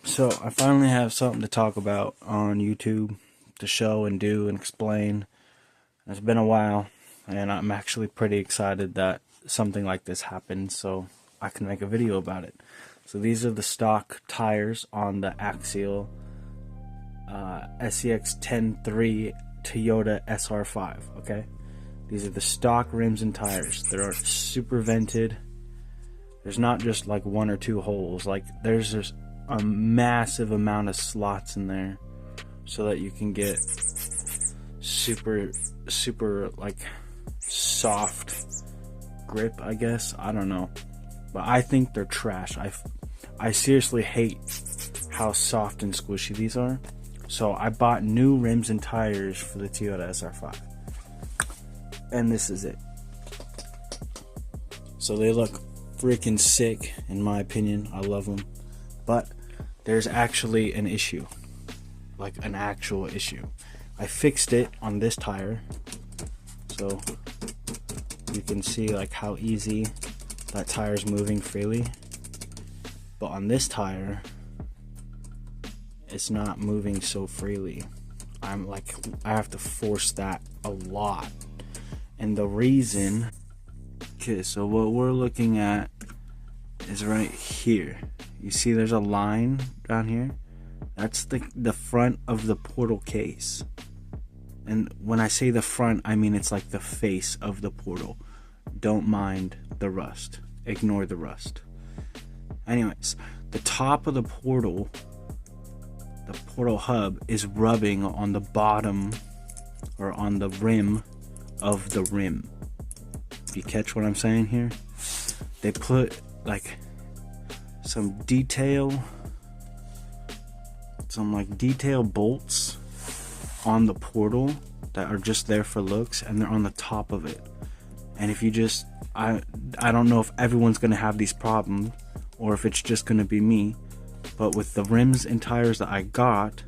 So I finally have something to talk about on YouTube to show and do and explain. It's been a while, and I'm actually pretty excited that something like this happened, so I can make a video about it. So these are the stock tires on the Axial scx10.3 Toyota SR5, okay? These are the stock rims and tires. They're super vented. There's not just like one or two holes. Like there's just a massive amount of slots in there so that you can get super like soft grip, I guess. I don't know, but I think they're trash. I seriously hate how soft and squishy these are. So I bought new rims and tires for the Toyota SR5, and this is it. So they look freaking sick in my opinion. I love them, but there's actually an issue, like an actual issue. I fixed it on this tire, so you can see like how easy that tire's moving freely, but on this tire it's not moving so freely. I have to force that a lot. And the reason, okay, so what we're looking at is right here. You see there's a line down here? That's the front of the portal case. And when I say the front, I mean it's like the face of the portal. Don't mind the rust. Ignore the rust. Anyways, the top of the portal hub is rubbing on the bottom or on the rim of the rim. You catch what I'm saying here? They put like some detail bolts on the portal that are just there for looks, and they're on the top of it. And if you just I don't know if everyone's gonna have these problems or if it's just gonna be me, but with the rims and tires that I got,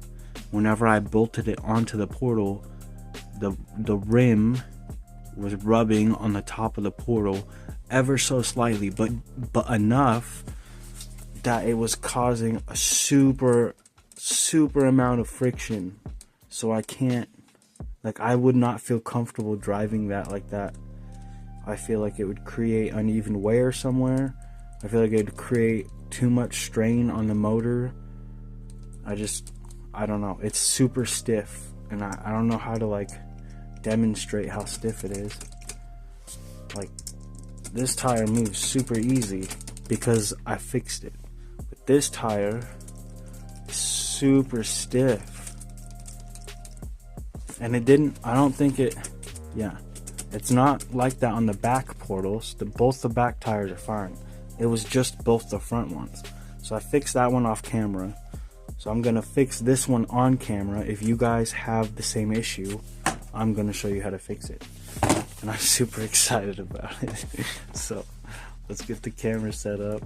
whenever I bolted it onto the portal, the rim was rubbing on the top of the portal ever so slightly, but enough that it was causing a super amount of friction. So I can't, like, I would not feel comfortable driving that like that. I feel like it would create uneven wear somewhere. I feel like it would create too much strain on the motor. I don't know. It's super stiff, and I don't know how to like demonstrate how stiff it is. Like, this tire moves super easy because I fixed it, but this tire is super stiff, and it's not like that on the back portals. Both the back tires are fine. It was just both the front ones. So I fixed that one off camera. So I'm gonna fix this one on camera. If you guys have the same issue, I'm gonna show you how to fix it. And I'm super excited about it. So let's get the camera set up.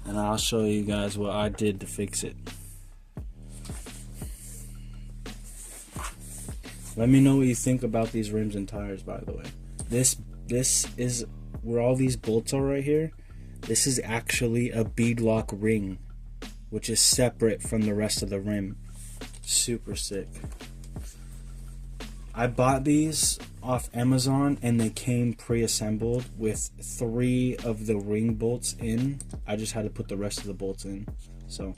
And I'll show you guys what I did to fix it. Let me know what you think about these rims and tires, by the way. This is where all these bolts are right here. This is actually a beadlock ring, which is separate from the rest of the rim. Super sick. I bought these off Amazon and they came pre-assembled with 3 of the ring bolts in. I just had to put the rest of the bolts in. So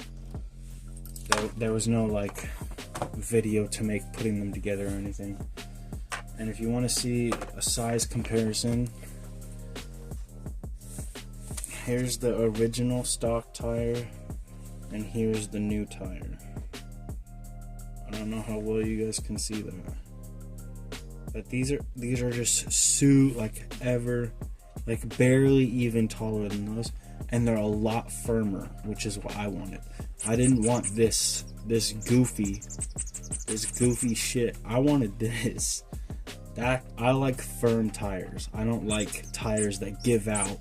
there was no like video to make putting them together or anything. And if you want to see a size comparison, here's the original stock tire and here's the new tire. I don't know how well you guys can see that, but these are just barely even taller than those, and they're a lot firmer, which is what I wanted. I didn't want this goofy shit. I wanted this. I like firm tires. I don't like tires that give out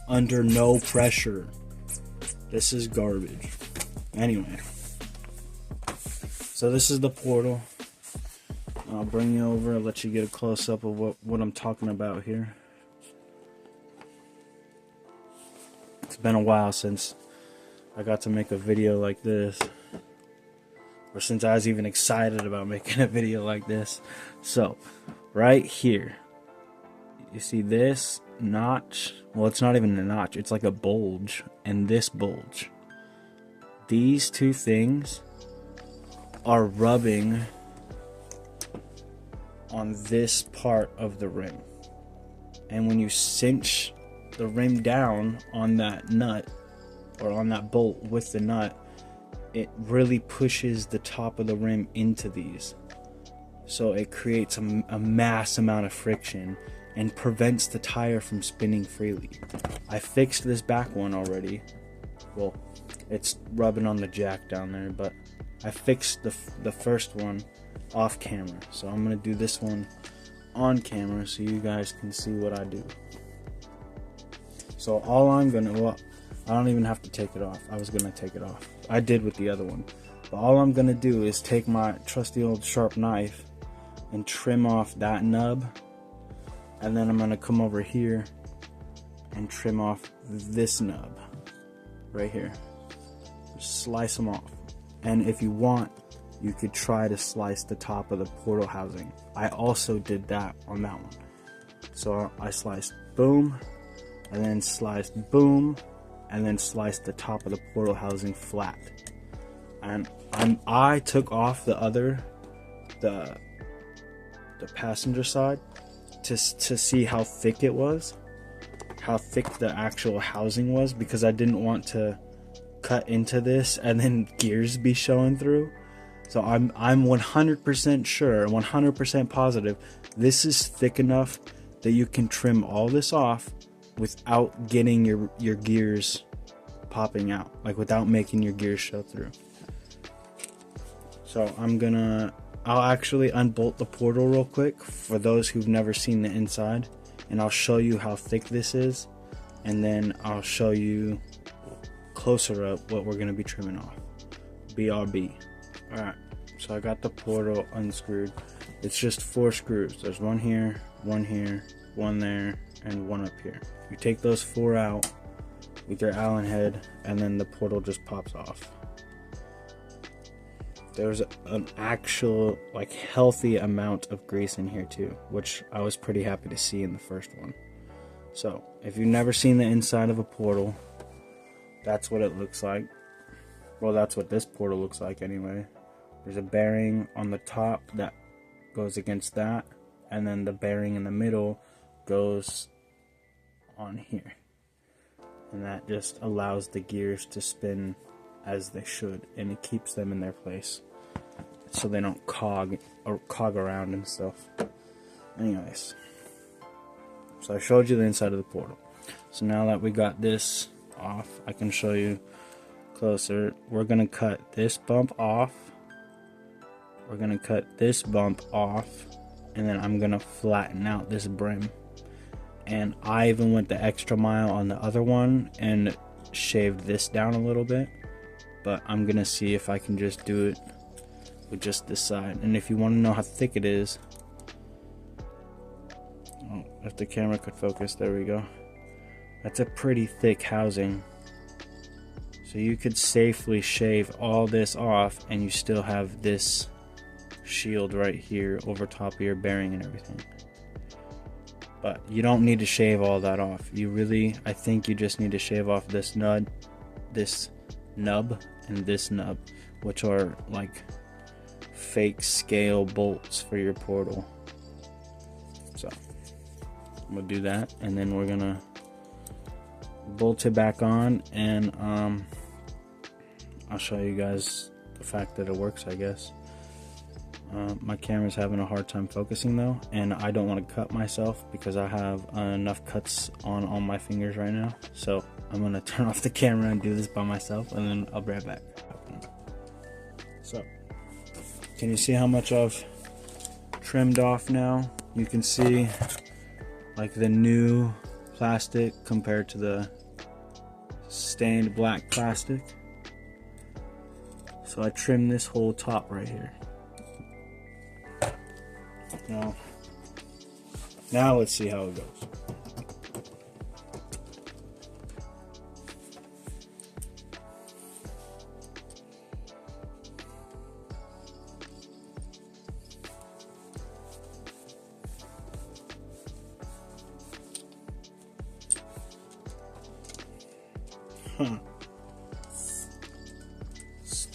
under no pressure. This is garbage. Anyway, so this is the portal. I'll bring you over and let you get a close-up of what I'm talking about here. been a while since I got to make a video like this, or since I was even excited about making a video like this. So right here, you see this notch? Well, it's not even a notch, it's like a bulge, and this bulge. These two things are rubbing on this part of the rim. And when you cinch the rim down on that nut, or on that bolt with the nut, it really pushes the top of the rim into these. So it creates a mass amount of friction and prevents the tire from spinning freely. I fixed this back one already. Well, it's rubbing on the jack down there, but I fixed the first one off camera. So I'm gonna do this one on camera so you guys can see what I do. So all I'm gonna, well, I don't even have to take it off. I was gonna take it off. I did with the other one. But all I'm gonna do is take my trusty old sharp knife and trim off that nub. And then I'm gonna come over here and trim off this nub right here. Just slice them off. And if you want, you could try to slice the top of the portal housing. I also did that on that one. So I sliced boom, and then sliced boom, and then sliced the top of the portal housing flat. And I took off the passenger side to see how thick it was, how thick the actual housing was, because I didn't want to cut into this and then gears be showing through. So I'm 100% sure, 100% positive this is thick enough that you can trim all this off without getting your gears popping out, like without making your gears show through. So I'll actually unbolt the portal real quick for those who've never seen the inside, and I'll show you how thick this is, and then I'll show you closer up what we're going to be trimming off. BRB. Alright, so I got the portal unscrewed. It's just 4 screws. There's one here, one there, and one up here. You take those 4 out with your Allen head, and then the portal just pops off. There's an actual, like, healthy amount of grease in here too, which I was pretty happy to see in the first one. So if you've never seen the inside of a portal, that's what it looks like. Well, that's what this portal looks like anyway. There's a bearing on the top that goes against that, and then the bearing in the middle goes on here, and that just allows the gears to spin as they should, and it keeps them in their place so they don't cog around and stuff. Anyways, so I showed you the inside of the portal. So now that we got this off, I can show you closer. We're gonna cut this bump off, we're gonna cut this bump off, and then I'm gonna flatten out this brim. And I even went the extra mile on the other one and shaved this down a little bit, but I'm gonna see if I can just do it with just this side. And if you want to know how thick it is, oh, if the camera could focus, there we go. That's a pretty thick housing. So you could safely shave all this off and you still have this shield right here over top of your bearing and everything. But you don't need to shave all that off. I think you just need to shave off this nub, and this nub, which are like fake scale bolts for your portal. So I'm gonna do that, and then we're gonna bolt it back on, and I'll show you guys the fact that it works, I guess. My camera's having a hard time focusing though, and I don't want to cut myself because I have enough cuts on all my fingers right now. So I'm gonna turn off the camera and do this by myself, and then I'll be right back. So can you see how much I've trimmed off now? You can see like the new plastic compared to the stained black plastic. So I trimmed this whole top right here. Now let's see how it goes.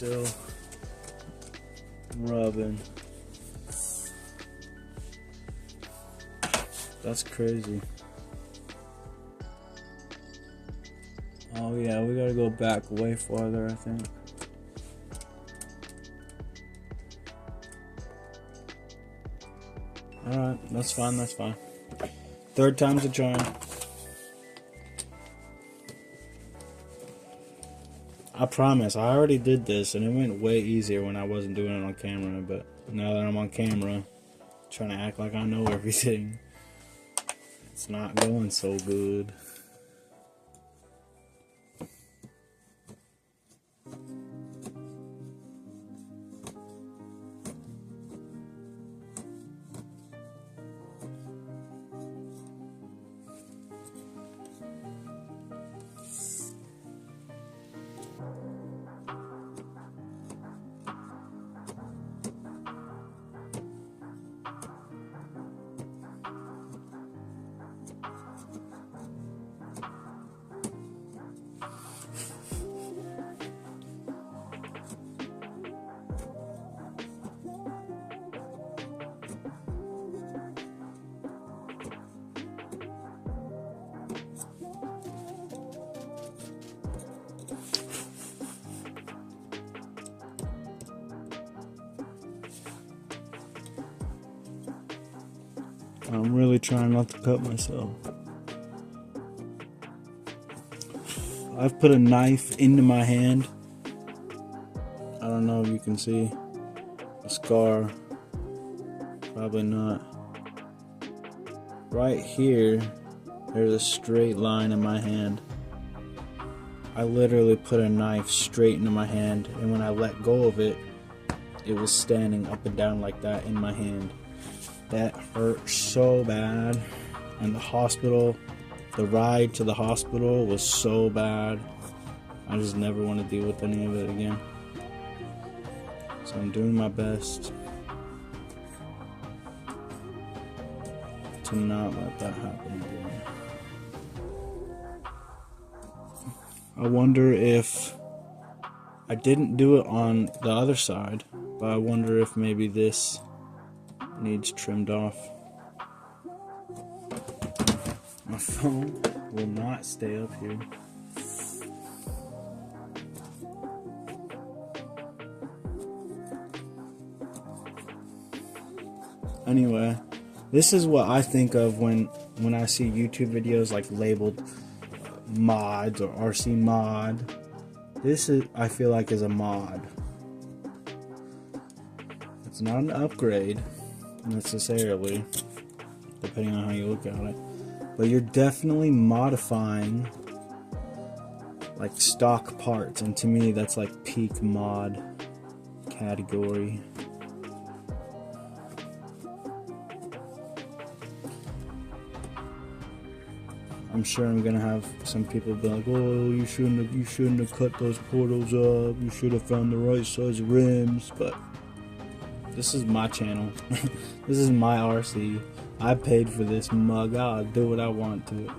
still rubbing. That's crazy. Oh yeah, we gotta go back way farther, I think. Alright, that's fine, that's fine. Third time's a charm. I promise, I already did this and it went way easier when I wasn't doing it on camera, but now that I'm on camera, trying to act like I know everything, it's not going so good. I'm really trying not to cut myself. I've put a knife into my hand. I don't know if you can see a scar. Probably not. Right here, there's a straight line in my hand. I literally put a knife straight into my hand, and when I let go of it, it was standing up and down like that in my hand. That hurt so bad, and the ride to the hospital was so bad. I just never want to deal with any of it again. So I'm doing my best to not let that happen again. I wonder if I didn't do it on the other side, but I wonder if maybe this needs trimmed off. My phone will not stay up here. Anyway, this is what I think of when I see YouTube videos like labeled mods or RC mod. This is, I feel like, is a mod. It's not an upgrade necessarily, depending on how you look at it, but you're definitely modifying like stock parts, and to me that's like peak mod category. I'm sure I'm gonna have some people be like, "Oh, you shouldn't have cut those portals up. You should have found the right size rims." But this is my channel. This is my RC. I paid for this mug. I'll do what I want to it.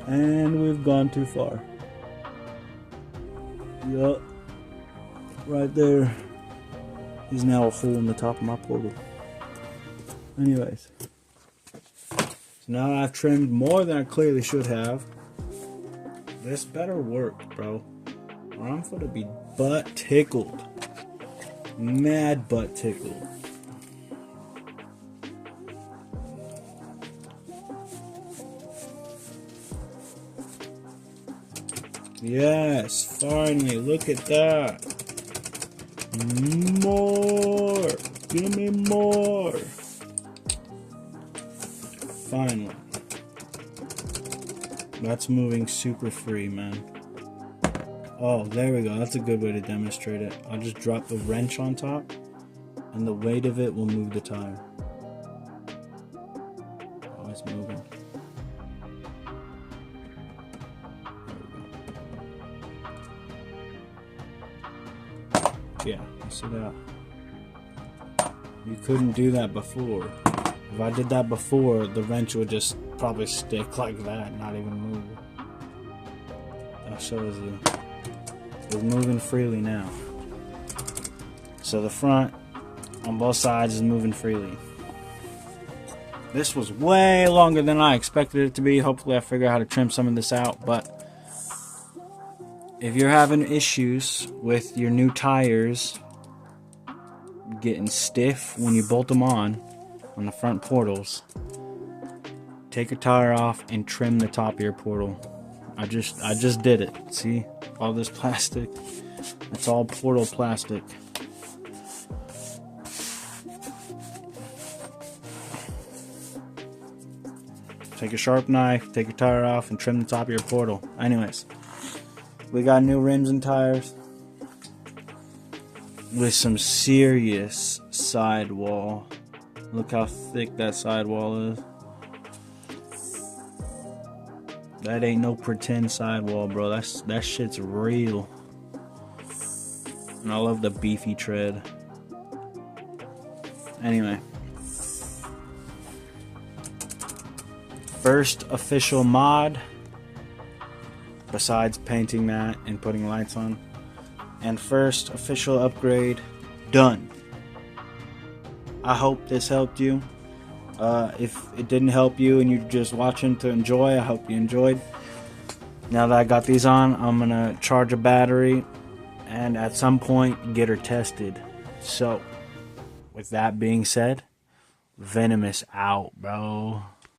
And we've gone too far. Yup. Right there is now a hole in the top of my portal. Anyways. So now I've trimmed more than I clearly should have. This better work, bro, or I'm gonna be butt tickled. Mad butt tickled. Yes, finally, look at that. More. Give me more. Finally. That's moving super free, man. Oh, there we go. That's a good way to demonstrate it. I'll just drop the wrench on top, and the weight of it will move the tire. Oh, it's moving. Yeah, you see that? You couldn't do that before. If I did that before, the wrench would just probably stick like that, not even move. That shows you. It's moving freely now. So the front on both sides is moving freely. This was way longer than I expected it to be. Hopefully I figure out how to trim some of this out. But if you're having issues with your new tires getting stiff when you bolt them on the front portals, take a tire off and trim the top of your portal. I just did it. See all this plastic? It's all portal plastic. Take a sharp knife, take your tire off, and trim the top of your portal. Anyways, we got new rims and tires with some serious sidewall. Look how thick that sidewall is. That ain't no pretend sidewall, bro. That shit's real. And I love the beefy tread. Anyway. First official mod, besides painting that and putting lights on, and first official upgrade done. I hope this helped you. If it didn't help you and you're just watching to enjoy, I hope you enjoyed. Now that I got these on, I'm gonna charge a battery and at some point get her tested. So with that being said, Venomous out, bro.